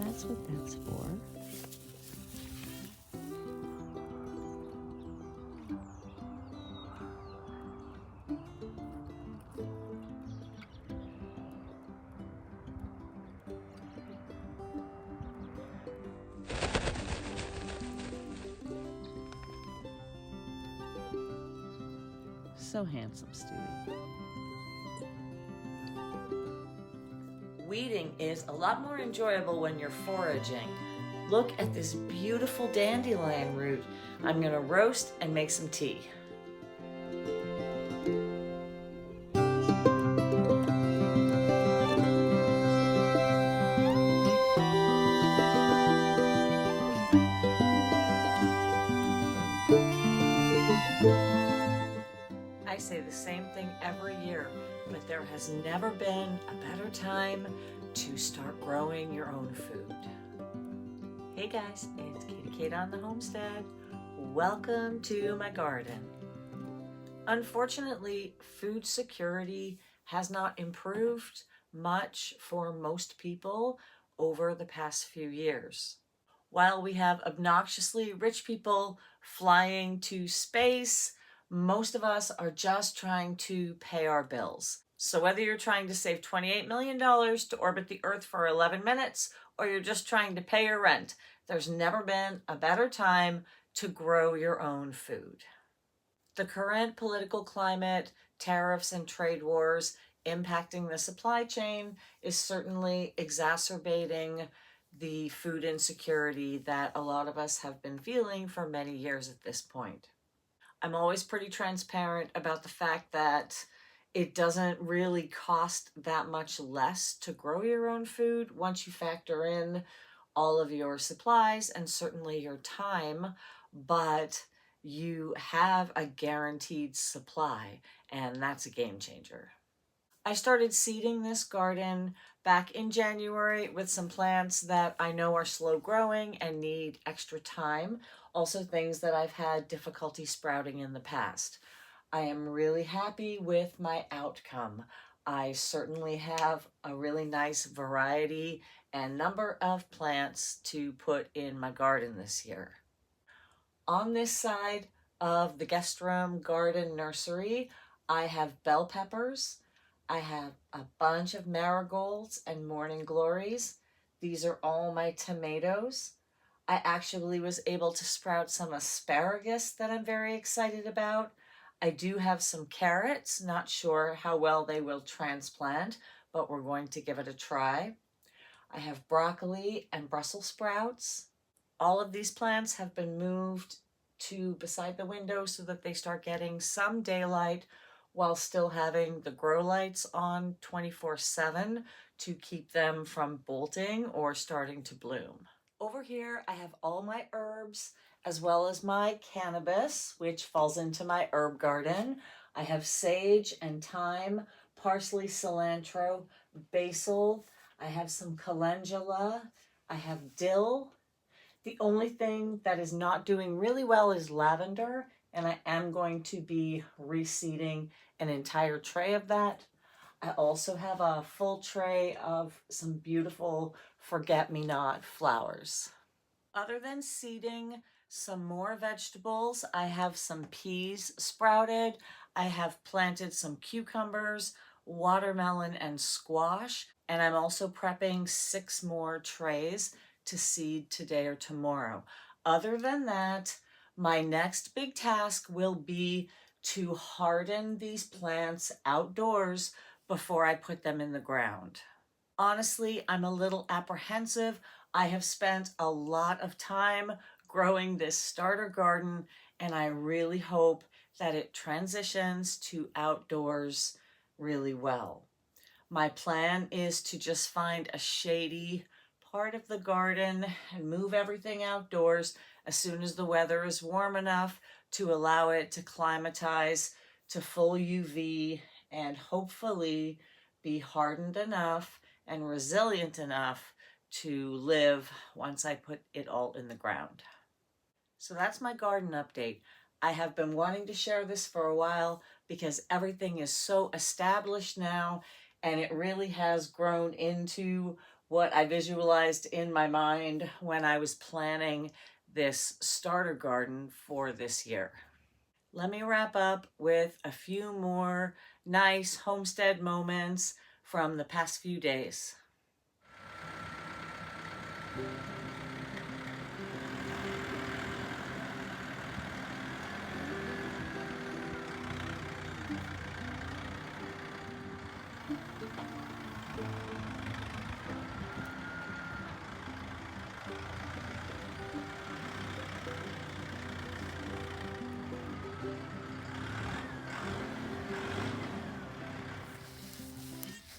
that's what that's for. So handsome, Stewie. Weeding is a lot more enjoyable when you're foraging. Look at this beautiful dandelion root. I'm gonna roast and make some tea. I say the same thing every year, but there has never been a better time to start growing your own food. Hey guys, it's Katie Kate on the Homestead. Welcome to my garden. Unfortunately, food security has not improved much for most people over the past few years. While we have obnoxiously rich people flying to space, most of us are just trying to pay our bills. So whether you're trying to save $28 million to orbit the Earth for 11 minutes, or you're just trying to pay your rent, there's never been a better time to grow your own food. The current political climate, tariffs and trade wars impacting the supply chain is certainly exacerbating the food insecurity that a lot of us have been feeling for many years at this point. I'm always pretty transparent about the fact that it doesn't really cost that much less to grow your own food once you factor in all of your supplies and certainly your time, but you have a guaranteed supply, and that's a game changer. I started seeding this garden back in January with some plants that I know are slow growing and need extra time. Also things that I've had difficulty sprouting in the past. I am really happy with my outcome. I certainly have a really nice variety and number of plants to put in my garden this year. On this side of the guest room garden nursery, I have bell peppers. I have a bunch of marigolds and morning glories. These are all my tomatoes. I actually was able to sprout some asparagus that I'm very excited about. I do have some carrots, not sure how well they will transplant, but we're going to give it a try. I have broccoli and Brussels sprouts. All of these plants have been moved to beside the window so that they start getting some daylight while still having the grow lights on 24/7 to keep them from bolting or starting to bloom. Over here I have all my herbs as well as my cannabis, which falls into my herb garden. I have sage and thyme, parsley, cilantro, basil. I have some calendula. I have dill. The only thing that is not doing really well is lavender, and I am going to be reseeding an entire tray of that. I also have a full tray of some beautiful forget-me-not flowers. Other than seeding some more vegetables, I have some peas sprouted. I have planted some cucumbers, watermelon, and squash, and I'm also prepping 6 more trays to seed today or tomorrow. Other than that, my next big task will be to harden these plants outdoors before I put them in the ground. Honestly, I'm a little apprehensive. I have spent a lot of time growing this starter garden, and I really hope that it transitions to outdoors really well. My plan is to just find a shady part of the garden and move everything outdoors as soon as the weather is warm enough to allow it to climatize to full UV and hopefully be hardened enough and resilient enough to live once I put it all in the ground. So that's my garden update. I have been wanting to share this for a while because everything is so established now, and it really has grown into what I visualized in my mind when I was planning this starter garden for this year. Let me wrap up with a few more nice homestead moments from the past few days.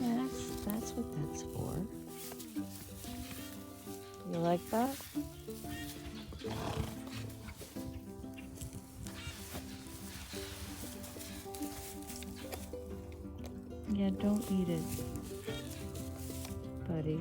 Yeah, that's what that's for. You like that? Yeah, don't eat it, buddy.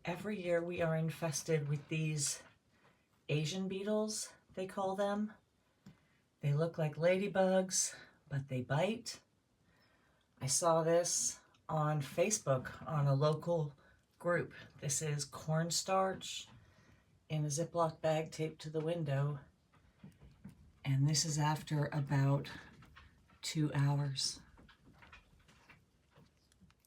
Every year we are infested with these Asian beetles, they call them. They look like ladybugs, but they bite. I saw this on Facebook on a local group. This is cornstarch in a Ziploc bag taped to the window. And this is after about 2 hours.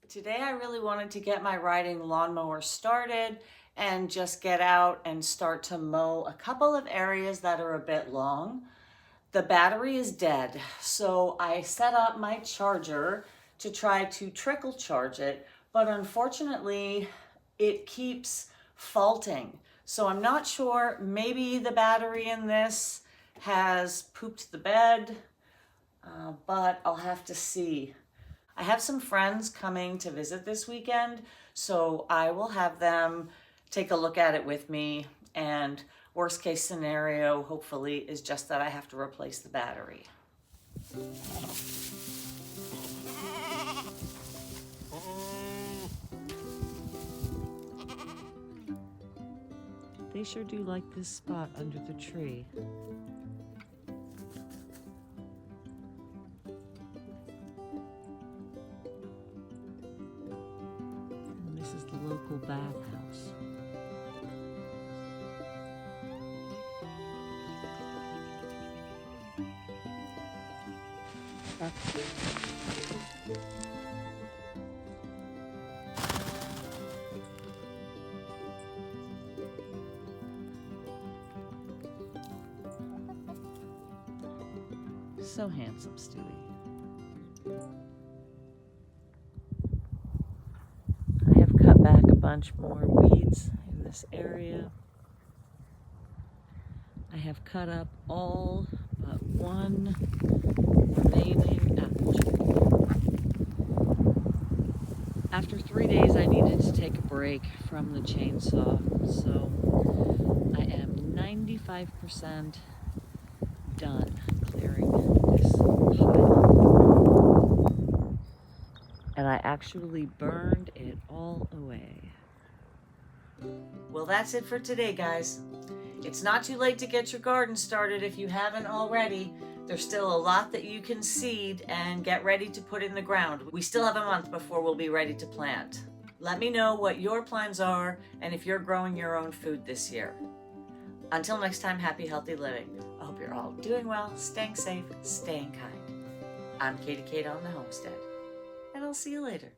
Today I really wanted to get my riding lawnmower started and just get out and start to mow a couple of areas that are a bit long. The battery is dead, so I set up my charger to try to trickle charge it, but unfortunately it keeps faulting. So I'm not sure, maybe the battery in this has pooped the bed, but I'll have to see. I have some friends coming to visit this weekend, so I will have them take a look at it with me, and worst case scenario, hopefully, is just that I have to replace the battery. They sure do like this spot under the tree. And this is the local bathhouse. So handsome, Stewie. I have cut back a bunch more weeds in this area. I have cut up all but one remaining apple tree. After 3 days, I needed to take a break from the chainsaw, so I am 95% done clearing this pile. And I actually burned it all away. Well, that's it for today, guys. It's not too late to get your garden started if you haven't already. There's still a lot that you can seed and get ready to put in the ground. We still have a month before we'll be ready to plant. Let me know what your plans are and if you're growing your own food this year. Until next time, happy, healthy living. I hope you're all doing well, staying safe, staying kind. I'm Katie Kate on the Homestead, and I'll see you later.